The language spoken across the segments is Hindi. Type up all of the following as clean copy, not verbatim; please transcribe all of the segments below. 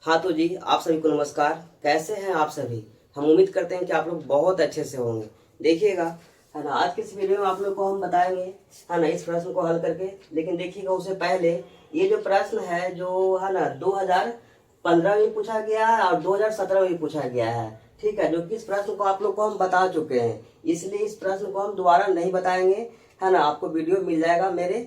हाँ तो जी, आप सभी को नमस्कार। कैसे हैं आप सभी? हम उम्मीद करते हैं कि आप लोग बहुत अच्छे से होंगे। देखिएगा, है ना, आज के इस वीडियो में आप लोग को हम बताएंगे, है ना, इस प्रश्न को हल करके। लेकिन देखिएगा, उससे पहले ये जो प्रश्न है, जो है ना 2015 में पूछा गया है और 2017 में भी पूछा गया है। ठीक है, जो कि इस प्रश्न को आप लोग को हम बता चुके हैं, इसलिए इस प्रश्न को हम दोबारा नहीं बताएंगे। है ना, आपको वीडियो मिल जाएगा मेरे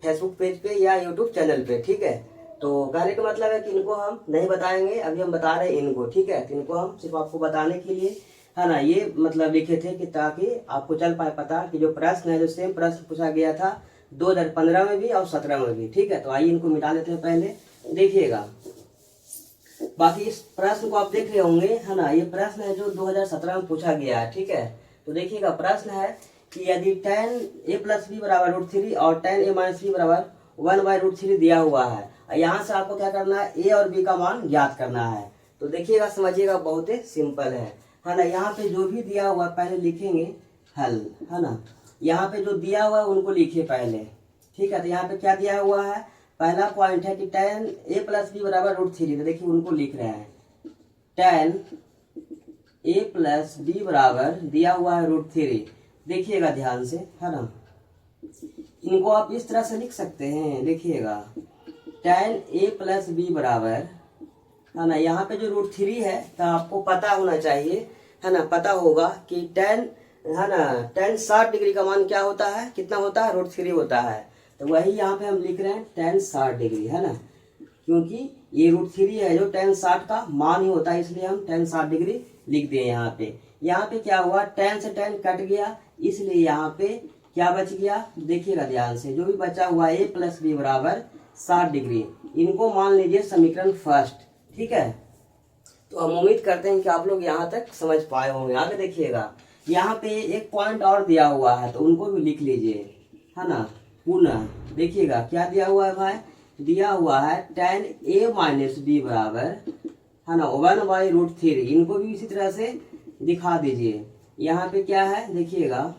फेसबुक पेज पे या यूट्यूब चैनल पे। ठीक है, तो कहने का मतलब है कि इनको हम नहीं बताएंगे, अभी हम बता रहे हैं इनको। ठीक है, तो इनको हम सिर्फ आपको बताने के लिए, है ना, ये मतलब लिखे थे कि ताकि आपको चल पाए पता कि जो प्रश्न है, जो सेम प्रश्न पूछा गया था 2015 में भी और 17 में भी। ठीक है, तो आइए इनको मिटा लेते हैं पहले। देखिएगा, बाकी इस प्रश्न को आप देख रहे होंगे, है ना, ये प्रश्न है जो 2017 में पूछा गया है। ठीक है, तो देखिएगा, प्रश्न है कि यदि tan a प्लस बी बराबर √3 और tan a माइनस बी बराबर 1/√3 दिया हुआ है, यहाँ से आपको क्या करना है, a और b का मान ज्ञात करना है। तो देखिएगा, समझिएगा, बहुत ही सिंपल है ना। यहाँ पे जो भी दिया हुआ पहले लिखेंगे हल, है ना। यहाँ पे जो दिया हुआ है उनको लिखिए पहले। ठीक है, तो यहाँ पे क्या दिया हुआ है, पहला पॉइंट है कि tan a प्लस बी बराबर √3। तो देखिए, उनको लिख रहे हैं tan a प्लस बी बराबर दिया हुआ है √3। देखिएगा ध्यान से, है ना, इनको आप इस तरह से लिख सकते हैं। देखिएगा, tan a प्लस बी बराबर, है ना, यहाँ पे जो √3 है तो आपको पता होना चाहिए, है ना, पता होगा कि tan, है ना, tan 60 डिग्री का मान क्या होता है, कितना होता है, √3 होता है। तो वही यहाँ पे हम लिख रहे हैं tan 60 डिग्री, है ना, क्योंकि ये √3 है जो tan 60 का मान ही होता है, इसलिए हम tan 60 डिग्री लिख दिए यहाँ पे। यहाँ पे क्या हुआ, tan से tan कट गया, इसलिए यहाँ पे क्या बच गया, देखिएगा ध्यान से, जो भी बचा हुआ a प्लस बी बराबर 60 डिग्री, इनको मान लीजिए समीकरण फर्स्ट। ठीक है, तो हम उम्मीद करते हैं कि आप लोग यहाँ तक समझ पाए होंगे। आगे देखिएगा, यहाँ पे एक पॉइंट और दिया हुआ है, तो उनको भी लिख लीजिए, है ना, पुनः। देखिएगा क्या दिया हुआ है भाई, दिया हुआ है tan a माइनस बी बराबर, है ना, 1/√3। इनको भी इसी तरह से दिखा दीजिए। यहाँ पे क्या है, देखिएगा,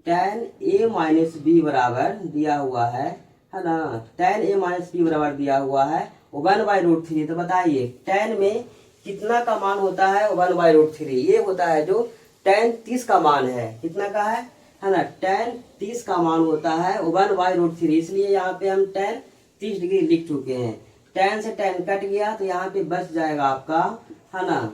tan a माइनस बी बराबर दिया हुआ है ना, tan a माइनस बी बराबर दिया हुआ है 1/√3। तो बताइए tan में कितना का मान होता है, 1/√3। ये होता है जो tan 30 का मान है, कितना का है ना, tan 30 का मान होता है 1/√3। इसलिए यहाँ पे हम tan 30 डिग्री लिख चुके हैं। tan से tan कट गया, तो यहाँ पे बच जाएगा आपका, है ना,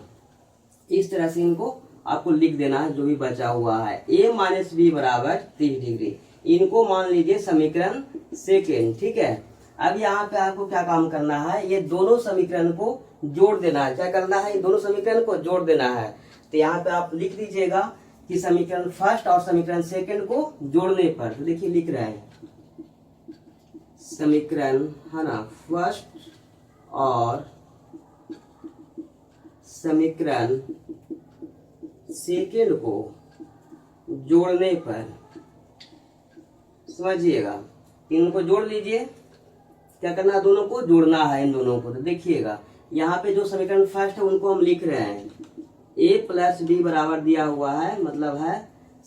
इस तरह से इनको आपको लिख देना है जो भी बचा हुआ है, a माइनस बी बराबर 30 डिग्री। इनको मान लीजिए समीकरण सेकेंड। ठीक है, अब यहाँ पे आपको क्या काम करना है, ये दोनों समीकरण को जोड़ देना है। क्या करना है, ये दोनों समीकरण को जोड़ देना है। तो यहाँ पे आप लिख दीजिएगा कि समीकरण फर्स्ट और समीकरण सेकेंड को जोड़ने पर, तो देखिए लिख रहे हैं समीकरण, है ना, फर्स्ट और समीकरण सेकेंड को जोड़ने पर, समझिएगा, इनको जोड़ लीजिए। क्या करना है, दोनों को जोड़ना है, इन दोनों को। तो देखिएगा, यहाँ पे जो समीकरण फर्स्ट है उनको हम लिख रहे हैं a प्लस बी बराबर दिया हुआ है, मतलब है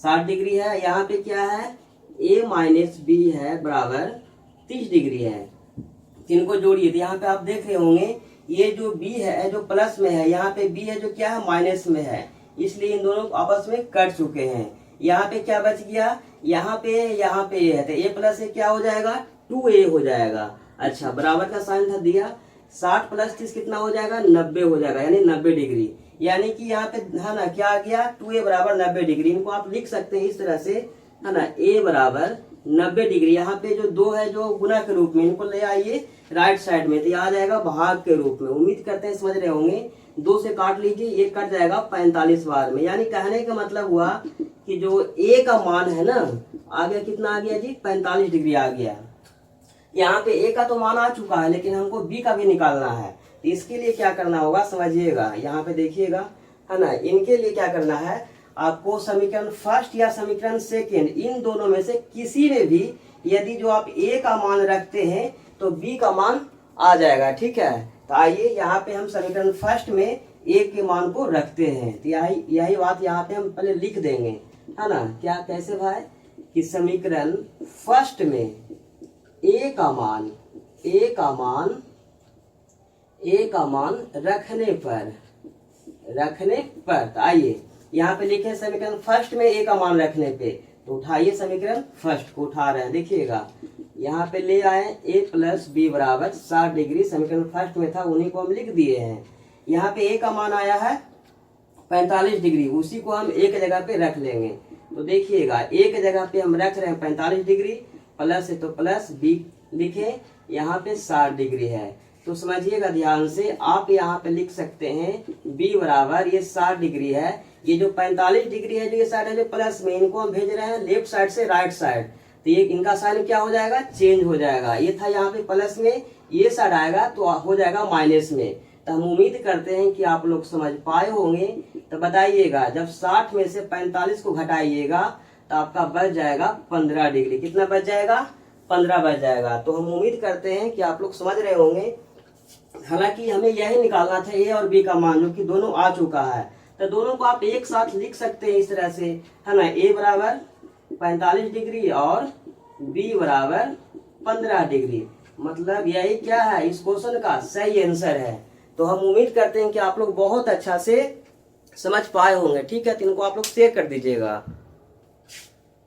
60 डिग्री है। यहाँ पे क्या है, a माइनस बी है बराबर 30 डिग्री है। इनको जोड़िए, तो यहाँ पे आप देख रहे होंगे ये जो b है जो प्लस में है, यहाँ पे b है जो क्या है, माइनस में है, इसलिए इन दोनों आपस में कट चुके हैं। यहाँ पे क्या बच गया, यहाँ पे है, तो a प्लस ए क्या हो जाएगा, 2a हो जाएगा। अच्छा, बराबर का साइन था दिया, 60 प्लस 30 कितना हो जाएगा, 90 हो जाएगा, यानी 90 डिग्री। यानी कि यहाँ पे, है ना, क्या आ गया, 2a बराबर 90 डिग्री। इनको आप लिख सकते हैं इस तरह से, है ना, a बराबर 90 डिग्री। यहाँ पे जो 2 है जो गुना के रूप में, इनको ले आइए राइट साइड में, तो ये आ जाएगा भाग के रूप में। उम्मीद करते हैं समझ रहे होंगे। 2 से काट लीजिए, ये कट जाएगा 45 बार में। यानी कहने का मतलब हुआ कि जो a का मान है ना, आ गया, कितना आ गया जी, 45 डिग्री आ गया। यहाँ पे a का तो मान आ चुका है, लेकिन हमको b का भी निकालना है। तो इसके लिए क्या करना होगा, समझिएगा, यहाँ पे देखिएगा, है ना, इनके लिए क्या करना है, आपको समीकरण फर्स्ट या समीकरण सेकेंड, इन दोनों में से किसी में भी यदि जो आप a का मान रखते हैं तो b का मान आ जाएगा। ठीक है, तो आइए यहाँ पे हम समीकरण फर्स्ट में a के मान को रखते हैं। तो यही बात यहाँ पे हम पहले लिख देंगे, है ना। क्या, कैसे भाई, कि समीकरण फर्स्ट में a का मान ए का मान रखने पर तो आइए यहाँ पे लिखे समीकरण फर्स्ट में ए का मान रखने पे, तो उठाइए समीकरण फर्स्ट को उठा रहे हैं। देखिएगा यहाँ पे ले आए ए प्लस बी बराबर 60 डिग्री, समीकरण फर्स्ट में था उन्हीं को हम लिख दिए हैं। यहाँ पे ए का मान आया है 45 डिग्री, उसी को हम एक जगह पे रख लेंगे। तो देखिएगा एक जगह पे हम रख रहे हैं 45 डिग्री, प्लस है तो प्लस बी लिखे, यहाँ पे 60 डिग्री है। तो समझिएगा ध्यान से, आप यहाँ पे लिख सकते हैं b बराबर ये 60 डिग्री है, ये जो 45 डिग्री है जो ये साइड है जो प्लस में, इनको हम भेज रहे हैं लेफ्ट साइड से राइट साइड, तो ये इनका साइन क्या हो जाएगा, चेंज हो जाएगा। ये था यहाँ पे प्लस में, ये साइड आएगा तो हो जाएगा माइनस में। तो हम उम्मीद करते हैं कि आप लोग समझ पाए होंगे। तो बताइएगा जब 60 में से 45 को घटाइएगा तो आपका बच जाएगा 15 डिग्री। कितना बच जाएगा, 15 बच जाएगा। तो हम उम्मीद करते हैं कि आप लोग समझ रहे होंगे। हालांकि हमें यही निकालना था ए और बी का मान, जो कि दोनों आ चुका है। तो दोनों को आप एक साथ लिख सकते हैं इस तरह से, है ना, ए बराबर 45 डिग्री और बी बराबर 15 डिग्री। मतलब यही क्या है, इस क्वेश्चन का सही आंसर है। तो हम उम्मीद करते हैं कि आप लोग बहुत अच्छा से समझ पाए होंगे। ठीक है, तो इनको आप लोग शेयर कर दीजिएगा।